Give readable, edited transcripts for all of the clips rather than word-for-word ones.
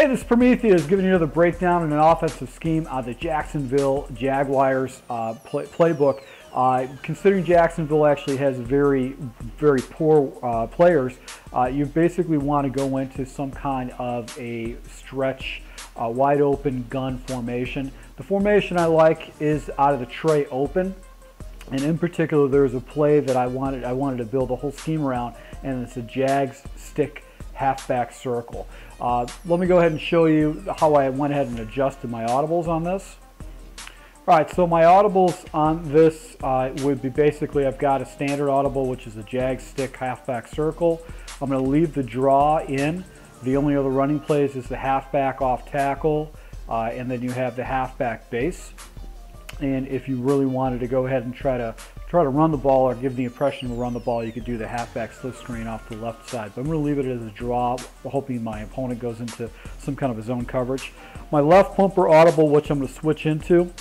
Hey, this is Prometheus giving you another breakdown in an offensive scheme on the Jacksonville Jaguars playbook. Considering Jacksonville actually has very poor players, you basically want to go into some kind of a stretch, wide open gun formation. The formation I like is out of the TREY open. And in particular, there's a play that I wanted to build a whole scheme around, and it's a Jags stick halfback circle. Let me go ahead and show you how I went ahead and adjusted my audibles on this. All right, so my audibles on this would be basically, I've got a standard audible, which is a Jags stick halfback circle. I'm going to leave the draw in. The only other running plays is the halfback off tackle, and then you have the halfback base. And if you really wanted to go ahead and try to run the ball or give the impression to run the ball, you could do the halfback slip screen off the left side. But I'm going to leave it as a draw, hoping my opponent goes into some kind of a zone coverage. My left pumper audible, which I'm going to switch into,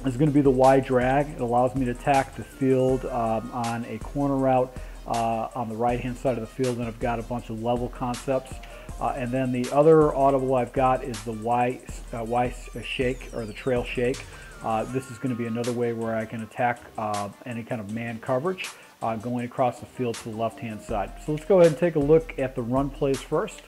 is going to be the wide drag. It allows me to attack the field on a corner route on the right-hand side of the field, and I've got a bunch of level concepts. And then the other audible I've got is the Y shake, or the trail shake. This is going to be another way where I can attack any kind of man coverage going across the field to the left-hand side. So let's go ahead and take a look at the run plays first.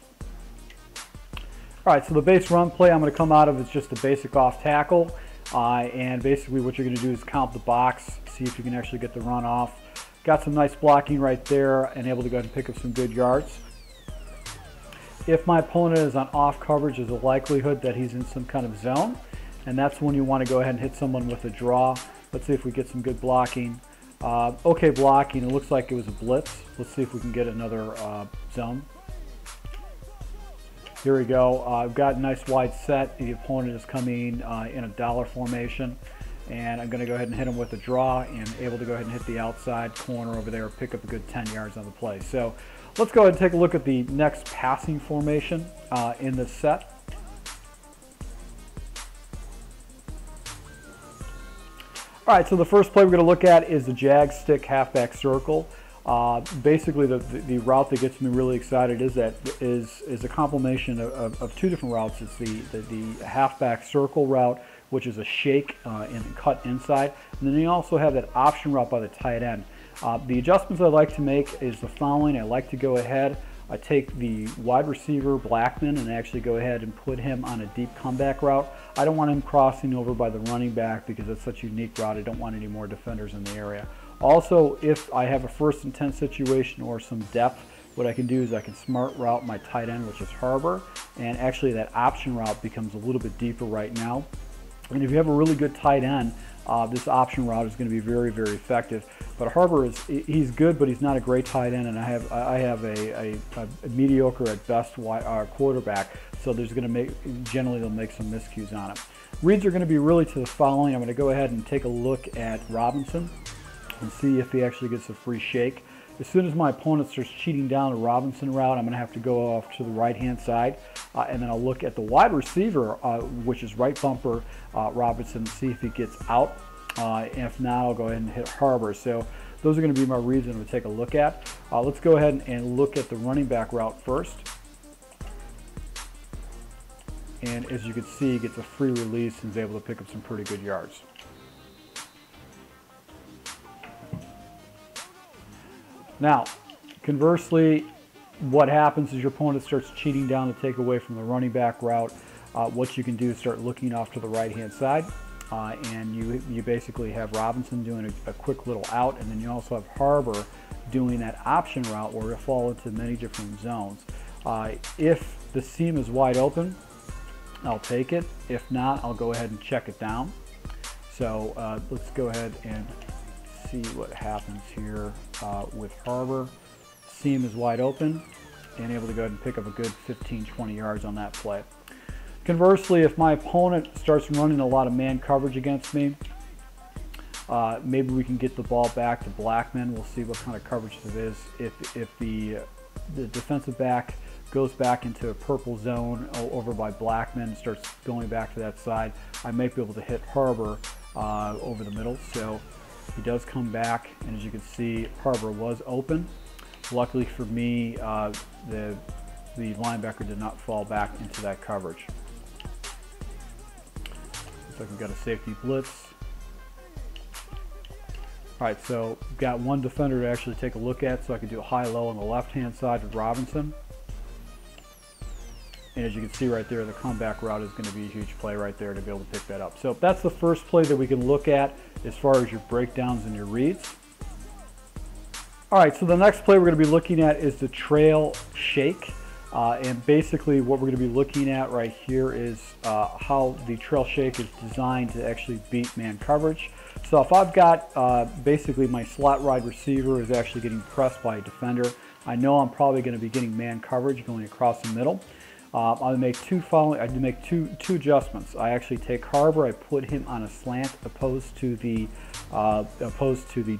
All right, so the base run play I'm going to come out of is just a basic off tackle. And basically what you're going to do is count the box, see if you can actually get the run off. Got some nice blocking right there and able to go ahead and pick up some good yards. If my opponent is on off coverage, there's a likelihood that he's in some kind of zone. And that's when you want to go ahead and hit someone with a draw. Let's see if we get some good blocking. Okay blocking, it looks like it was a blitz. Let's see if we can get another zone. Here we go. I've got a nice wide set. The opponent is coming in a dollar formation. And I'm going to go ahead and hit him with a draw and able to go ahead and hit the outside corner over there, pick up a good 10 yards on the play. So let's go ahead and take a look at the next passing formation in this set. All right, so the first play we're going to look at is the Jag stick halfback circle. Basically, the route that gets me really excited is a combination of two different routes. It's the halfback circle route, which is a shake and cut inside, and then you also have that option route by the tight end. The adjustments I like to make is the following. I like to go ahead. I take the wide receiver, Blackman, and actually go ahead and put him on a deep comeback route. I don't want him crossing over by the running back because it's such a unique route. I don't want any more defenders in the area. Also, if I have a 1st and 10 situation or some depth, what I can do is I can smart route my tight end, which is Harbor, and actually that option route becomes a little bit deeper right now. And if you have a really good tight end, this option route is going to be very effective. But Harbor he's good, but he's not a great tight end, and I have a mediocre at best quarterback. So there's going to generally they'll make some miscues on it. Reads are going to be really to the following. I'm going to go ahead and take a look at Robinson and see if he actually gets a free shake. As soon as my opponent starts cheating down the Robinson route, I'm going to have to go off to the right-hand side, and then I'll look at the wide receiver, which is right bumper Robinson, see if he gets out. If not, I'll go ahead and hit Harbor. So those are going to be my reads I'm going to take a look at. Let's go ahead and look at the running back route first. And as you can see, he gets a free release and is able to pick up some pretty good yards. Now, conversely, what happens is your opponent starts cheating down to take away from the running back route. What you can do is start looking off to the right-hand side, and you basically have Robinson doing a quick little out, and then you also have Harbor doing that option route where you fall into many different zones. If the seam is wide open, I'll take it. If not, I'll go ahead and check it down. So let's go ahead and see what happens here with Harbor. Seam is wide open and able to go ahead and pick up a good 15-20 yards on that play. Conversely, if my opponent starts running a lot of man coverage against me, maybe we can get the ball back to Blackman. We'll see what kind of coverage it is. If the defensive back goes back into a purple zone over by Blackman and starts going back to that side, I might be able to hit Harbor over the middle. So he does come back, and as you can see, Harbor was open. Luckily for me, the the linebacker did not fall back into that coverage. Looks like we've got a safety blitz. All right, so we've got one defender to actually take a look at, so I can do a high-low on the left-hand side with Robinson. And as you can see right there, the comeback route is going to be a huge play right there to be able to pick that up. So that's the first play that we can look at as far as your breakdowns and your reads. All right, so the next play we're going to be looking at is the trail shake. And basically what we're going to be looking at right here is how the trail shake is designed to actually beat man coverage. So if I've got basically my slot wide receiver is actually getting pressed by a defender, I know I'm probably going to be getting man coverage going across the middle. I make two adjustments. I actually take Harbor, I put him on a slant opposed to the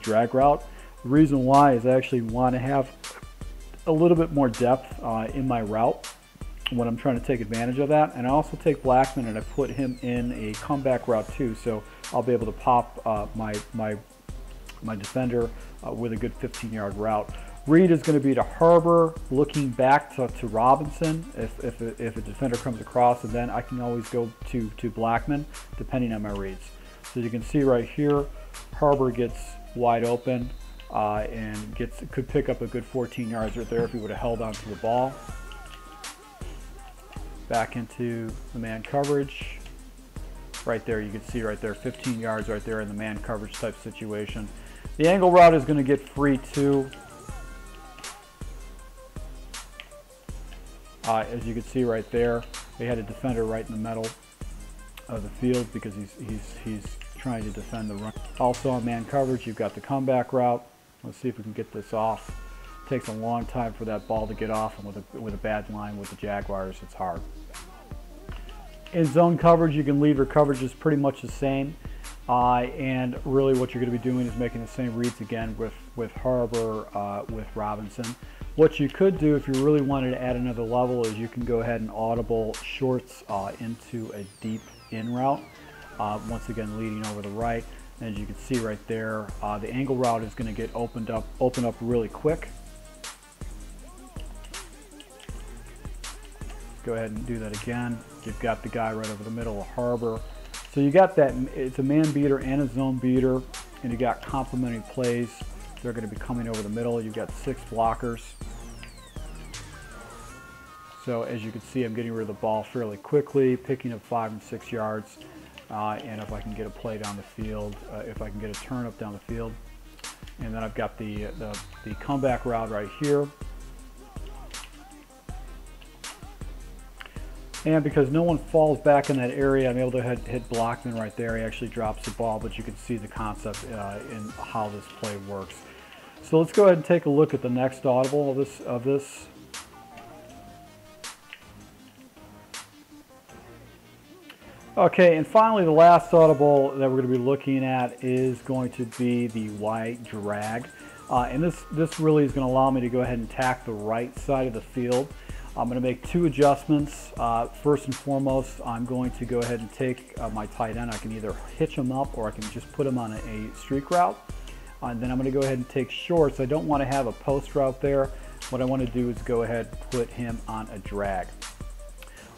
drag route. The reason why is I actually want to have a little bit more depth in my route when I'm trying to take advantage of that. And I also take Blackman and I put him in a comeback route too, so I'll be able to pop my defender with a good 15-yard route. Read is going to be to Harbor, looking back to Robinson if a defender comes across, and then I can always go to Blackman depending on my reads. So you can see right here, Harbor gets wide open and could pick up a good 14 yards right there if he would have held onto the ball. Back into the man coverage. Right there, you can see right there, 15 yards right there in the man coverage type situation. The angle route is going to get free too. As you can see right there, they had a defender right in the middle of the field because he's trying to defend the run. Also on man coverage, you've got the comeback route. Let's see if we can get this off. It takes a long time for that ball to get off, and with a bad line with the Jaguars, it's hard. In zone coverage, you can leave your coverages pretty much the same. And really what you're going to be doing is making the same reads again with Harbor, with Robinson. What you could do if you really wanted to add another level is you can go ahead and audible shorts into a deep in route. Once again, leading over the right. And as you can see right there, the angle route is going to get opened up really quick. Go ahead and do that again. You've got the guy right over the middle of Harbor. So you got that, it's a man beater and a zone beater, and you got complementary plays. They're going to be coming over the middle. You've got 6 blockers. So as you can see, I'm getting rid of the ball fairly quickly, picking up 5 and 6 yards. And if I can get a play down the field, if I can get a turn up down the field. And then I've got the comeback route right here. And because no one falls back in that area, I'm able to hit Blackman right there. He actually drops the ball, but you can see the concept in how this play works. So let's go ahead and take a look at the next audible of this. Okay, and finally the last audible that we're going to be looking at is going to be the Y drag. And this really is going to allow me to go ahead and attack the right side of the field. I'm going to make 2 adjustments. First and foremost, I'm going to go ahead and take my tight end. I can either hitch him up or I can just put him on a streak route. And then I'm going to go ahead and take shorts. I don't want to have a post route there. What I want to do is go ahead and put him on a drag.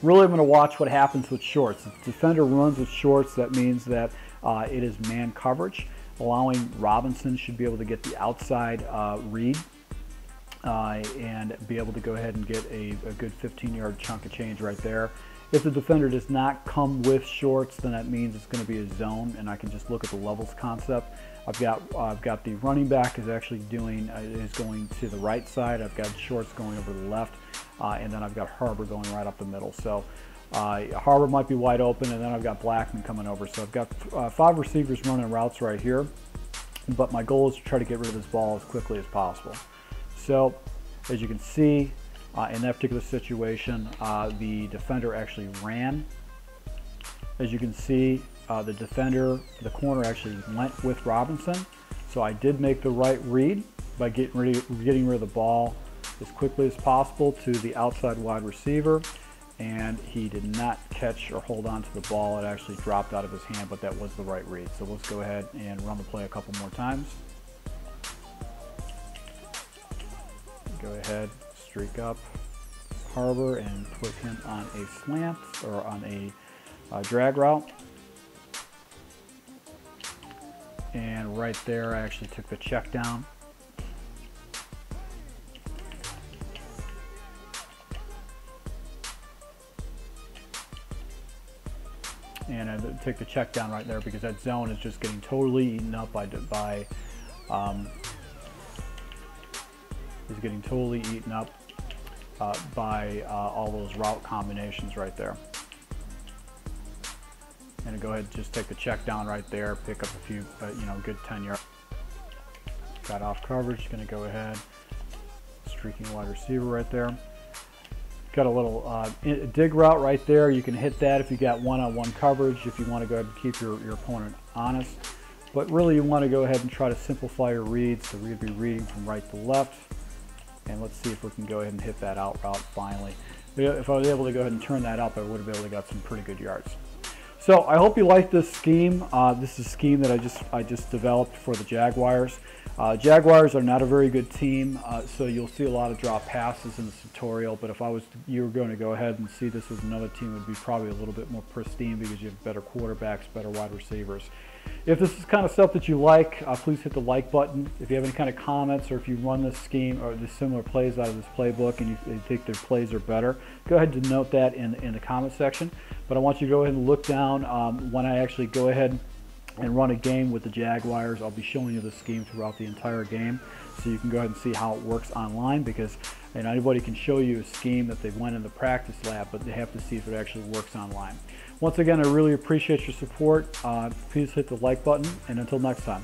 Really, I'm going to watch what happens with shorts. If the defender runs with shorts, that means that it is man coverage, allowing Robinson should be able to get the outside read. And be able to go ahead and get a good 15-yard chunk of change right there. If the defender does not come with shorts, then that means it's going to be a zone, and I can just look at the levels concept. I've got the running back is actually going to the right side. I've got shorts going over the left, and then I've got Harbor going right up the middle. So Harbor might be wide open, and then I've got Blackman coming over. So I've got 5 receivers running routes right here, but my goal is to try to get rid of this ball as quickly as possible. So, as you can see, in that particular situation, the defender actually ran. As you can see, the corner actually went with Robinson. So I did make the right read by getting rid of the ball as quickly as possible to the outside wide receiver. And he did not catch or hold on to the ball. It actually dropped out of his hand, but that was the right read. So let's go ahead and run the play a couple more times. Go ahead, streak up, harbor and put him on a slant or on a drag route. And right there I actually took the check down. And I take the check down right there because that zone is just getting totally eaten up by all those route combinations right there. And go ahead and just take the check down right there, pick up a few, good 10 yards. Got off coverage, gonna go ahead, streaking wide receiver right there. Got a little dig route right there. You can hit that if you got one-on-one coverage, if you want to go ahead and keep your opponent honest. But really you want to go ahead and try to simplify your reads, so we'll be reading from right to left. And let's see if we can go ahead and hit that out route finally. If I was able to go ahead and turn that up, I would have been able to got some pretty good yards. So I hope you like this scheme. This is a scheme that I just developed for the Jaguars. Jaguars are not a very good team, so you'll see a lot of drop passes in this tutorial. But if you were going to go ahead and see this with another team, it would be probably a little bit more pristine because you have better quarterbacks, better wide receivers. If this is kind of stuff that you like, please hit the like button. If you have any kind of comments, or if you run this scheme or the similar plays out of this playbook and you think their plays are better, go ahead and denote that in the comment section. But I want you to go ahead and look down when I actually go ahead and run a game with the Jaguars. I'll be showing you the scheme throughout the entire game, so you can go ahead and see how it works online, because anybody can show you a scheme that they went in the practice lab, but they have to see if it actually works online. Once again, I really appreciate your support. Please hit the like button, and until next time.